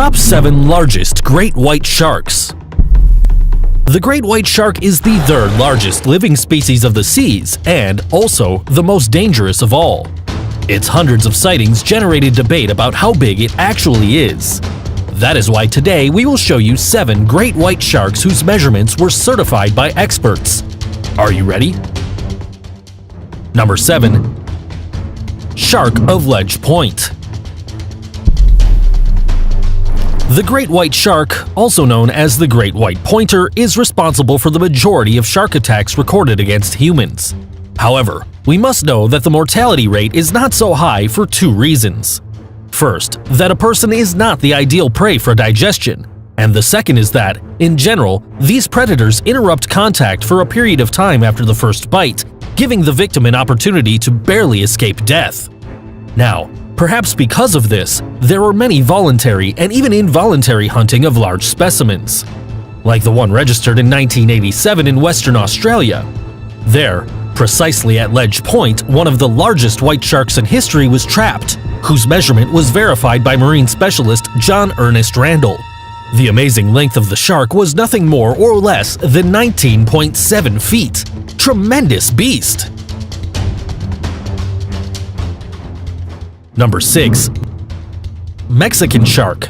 Top 7 Largest Great White Sharks. The great white shark is the third largest living species of the seas and also the most dangerous of all. Its hundreds of sightings generated debate about how big it actually is. That is why today we will show you 7 great white sharks whose measurements were certified by experts. Are you ready? Number 7. Shark of Ledge Point. The great white shark, also known as the great white pointer, is responsible for the majority of shark attacks recorded against humans. However, we must know that the mortality rate is not so high for 2 reasons. First, that a person is not the ideal prey for digestion, and the second is that, in general, these predators interrupt contact for a period of time after the first bite, giving the victim an opportunity to barely escape death. Now, perhaps because of this, there are many voluntary and even involuntary hunting of large specimens, like the one registered in 1987 in Western Australia. There, precisely at Ledge Point, one of the largest white sharks in history was trapped, whose measurement was verified by marine specialist John Ernest Randall. The amazing length of the shark was nothing more or less than 19.7 feet. Tremendous beast! Number 6. Mexican Shark.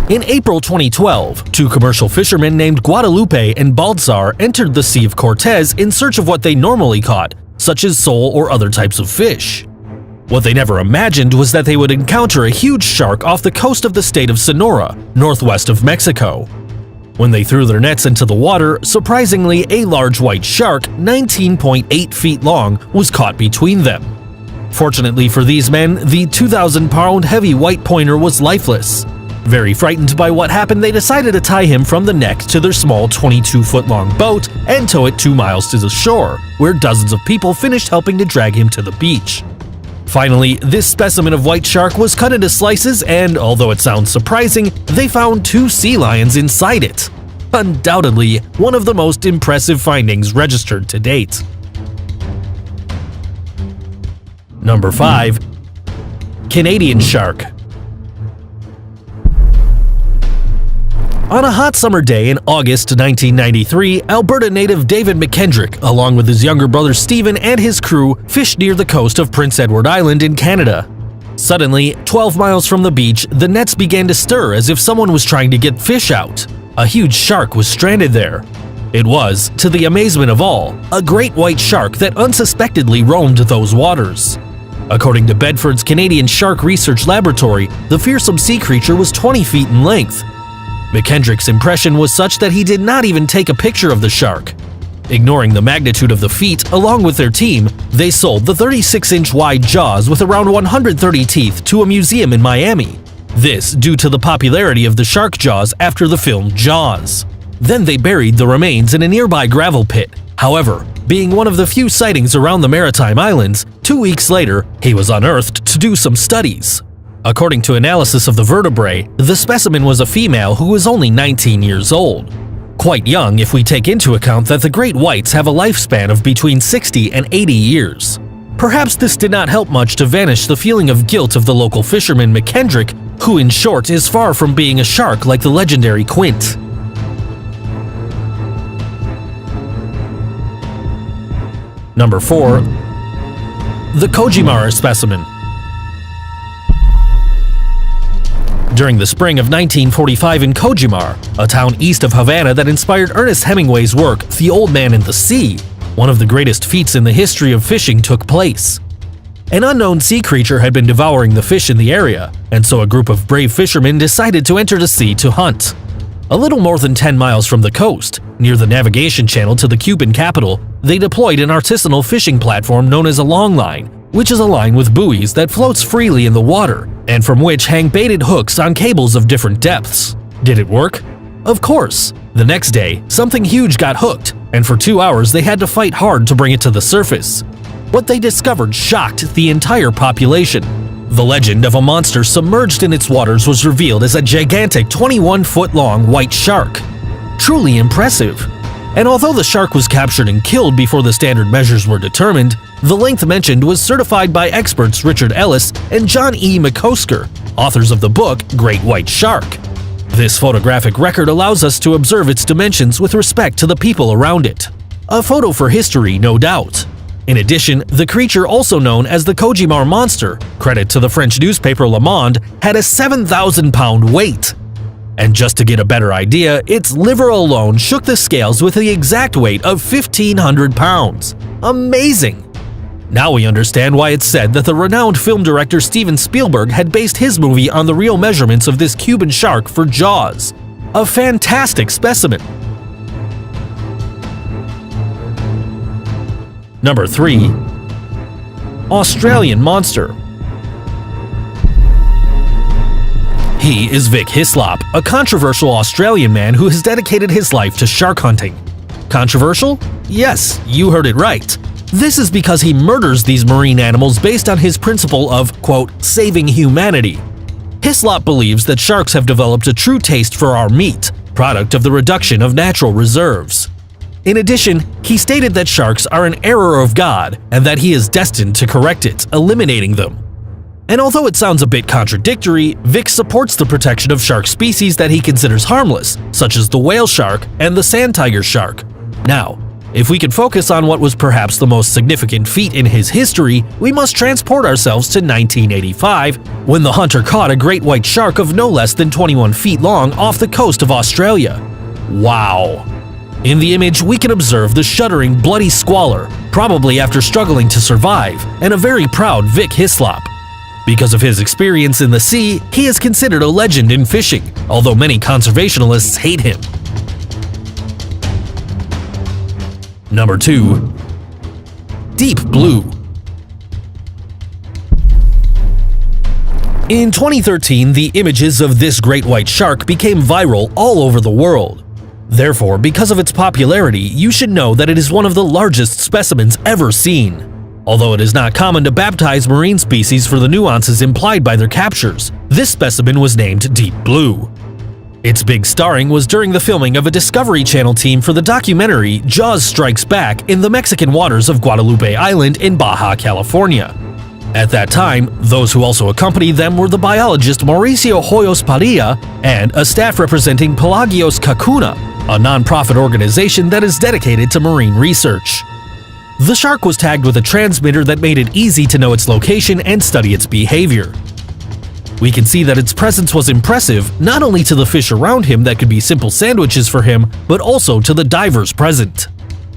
In April 2012, 2 commercial fishermen named Guadalupe and Baltzar entered the Sea of Cortez in search of what they normally caught, such as sole or other types of fish. What they never imagined was that they would encounter a huge shark off the coast of the state of Sonora, northwest of Mexico. When they threw their nets into the water, surprisingly, a large white shark, 19.8 feet long, was caught between them. Fortunately for these men, the 2,000-pound heavy white pointer was lifeless. Very frightened by what happened, they decided to tie him from the neck to their small 22-foot-long boat and tow it 2 miles to the shore, where dozens of people finished helping to drag him to the beach. Finally, this specimen of white shark was cut into slices and, although it sounds surprising, they found 2 sea lions inside it. Undoubtedly, one of the most impressive findings registered to date. Number 5. Canadian Shark. On a hot summer day in August 1993, Alberta native David McKendrick, along with his younger brother Stephen and his crew, fished near the coast of Prince Edward Island in Canada. Suddenly, 12 miles from the beach, the nets began to stir as if someone was trying to get fish out. A huge shark was stranded there. It was, to the amazement of all, a great white shark that unsuspectedly roamed those waters. According to Bedford's Canadian Shark Research Laboratory, the fearsome sea creature was 20 feet in length. McKendrick's impression was such that he did not even take a picture of the shark. Ignoring the magnitude of the feat, along with their team, they sold the 36-inch wide jaws with around 130 teeth to a museum in Miami. This due to the popularity of the shark jaws after the film Jaws. Then they buried the remains in a nearby gravel pit. However, being one of the few sightings around the Maritime Islands, 2 weeks later, he was unearthed to do some studies. According to analysis of the vertebrae, the specimen was a female who was only 19 years old. Quite young if we take into account that the great whites have a lifespan of between 60 and 80 years. Perhaps this did not help much to vanish the feeling of guilt of the local fisherman McKendrick, who in short is far from being a shark like the legendary Quint. Number 4. The Kojimara specimen. During the spring of 1945 in Kojimar, a town east of Havana that inspired Ernest Hemingway's work, The Old Man and the Sea, one of the greatest feats in the history of fishing took place. An unknown sea creature had been devouring the fish in the area, and so a group of brave fishermen decided to enter the sea to hunt. A little more than 10 miles from the coast, near the navigation channel to the Cuban capital, they deployed an artisanal fishing platform known as a longline, which is a line with buoys that floats freely in the water, and from which hang baited hooks on cables of different depths. Did it work? Of course. The next day, something huge got hooked, and for 2 hours they had to fight hard to bring it to the surface. What they discovered shocked the entire population. The legend of a monster submerged in its waters was revealed as a gigantic 21-foot-long white shark. Truly impressive. And although the shark was captured and killed before the standard measures were determined, the length mentioned was certified by experts Richard Ellis and John E. McCosker, authors of the book Great White Shark. This photographic record allows us to observe its dimensions with respect to the people around it. A photo for history, no doubt. In addition, the creature also known as the Kojimar monster, credit to the French newspaper Le Monde, had a 7,000-pound weight. And just to get a better idea, its liver alone shook the scales with the exact weight of 1,500 pounds. Amazing! Now we understand why it's said that the renowned film director Steven Spielberg had based his movie on the real measurements of this Cuban shark for Jaws. A fantastic specimen! Number 3. Australian Monster. He is Vic Hislop, a controversial Australian man who has dedicated his life to shark hunting. Controversial? Yes, you heard it right. This is because he murders these marine animals based on his principle of, quote, saving humanity. Hislop believes that sharks have developed a true taste for our meat, product of the reduction of natural reserves. In addition, he stated that sharks are an error of God and that he is destined to correct it, eliminating them. And although it sounds a bit contradictory, Vic supports the protection of shark species that he considers harmless, such as the whale shark and the sand tiger shark. Now, if we could focus on what was perhaps the most significant feat in his history, we must transport ourselves to 1985, when the hunter caught a great white shark of no less than 21 feet long off the coast of Australia. Wow! In the image, we can observe the shuddering, bloody squalor, probably after struggling to survive, and a very proud Vic Hislop. Because of his experience in the sea, he is considered a legend in fishing, although many conservationists hate him. Number 2. Deep Blue. In 2013, the images of this great white shark became viral all over the world. Therefore, because of its popularity, you should know that it is one of the largest specimens ever seen. Although it is not common to baptize marine species for the nuances implied by their captures, this specimen was named Deep Blue. Its big starring was during the filming of a Discovery Channel team for the documentary Jaws Strikes Back in the Mexican waters of Guadalupe Island in Baja California. At that time, those who also accompanied them were the biologist Mauricio Hoyos Padilla and a staff representing Pelagios Kakuna, a non-profit organization that is dedicated to marine research. The shark was tagged with a transmitter that made it easy to know its location and study its behavior. We can see that its presence was impressive not only to the fish around him that could be simple sandwiches for him, but also to the divers present.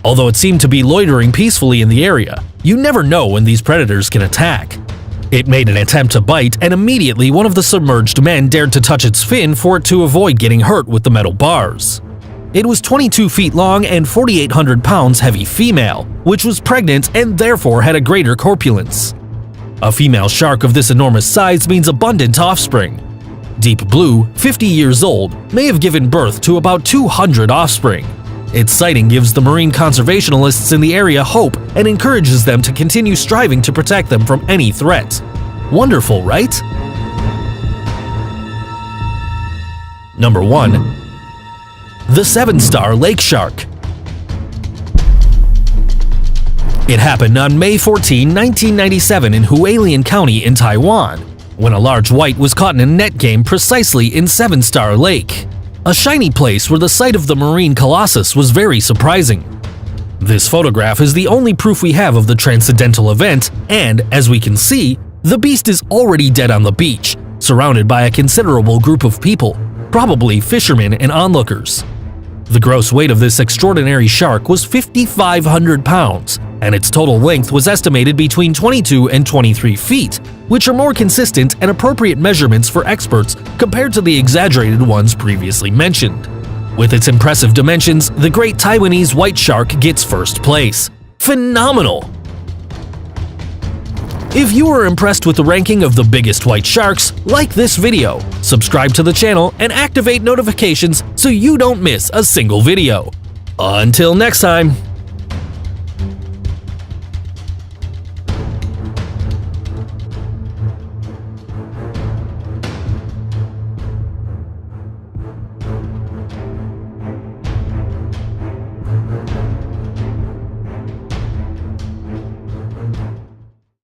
Although it seemed to be loitering peacefully in the area, you never know when these predators can attack. It made an attempt to bite, and immediately one of the submerged men dared to touch its fin for it to avoid getting hurt with the metal bars. It was 22 feet long and 4,800 pounds heavy female, which was pregnant and therefore had a greater corpulence. A female shark of this enormous size means abundant offspring. Deep Blue, 50 years old, may have given birth to about 200 offspring. Its sighting gives the marine conservationists in the area hope and encourages them to continue striving to protect them from any threat. Wonderful, right? Number 1. The 7-star lake shark. It happened on May 14, 1997 in Hualien County in Taiwan, when a large white was caught in a net game precisely in 7-Star Lake, a shiny place where the sight of the marine colossus was very surprising. This photograph is the only proof we have of the transcendental event, and, as we can see, the beast is already dead on the beach, surrounded by a considerable group of people, probably fishermen and onlookers. The gross weight of this extraordinary shark was 5,500 pounds, and its total length was estimated between 22 and 23 feet, which are more consistent and appropriate measurements for experts compared to the exaggerated ones previously mentioned. With its impressive dimensions, the great Taiwanese white shark gets first place. Phenomenal! If you were impressed with the ranking of the biggest white sharks, like this video, subscribe to the channel, and activate notifications so you don't miss a single video. Until next time!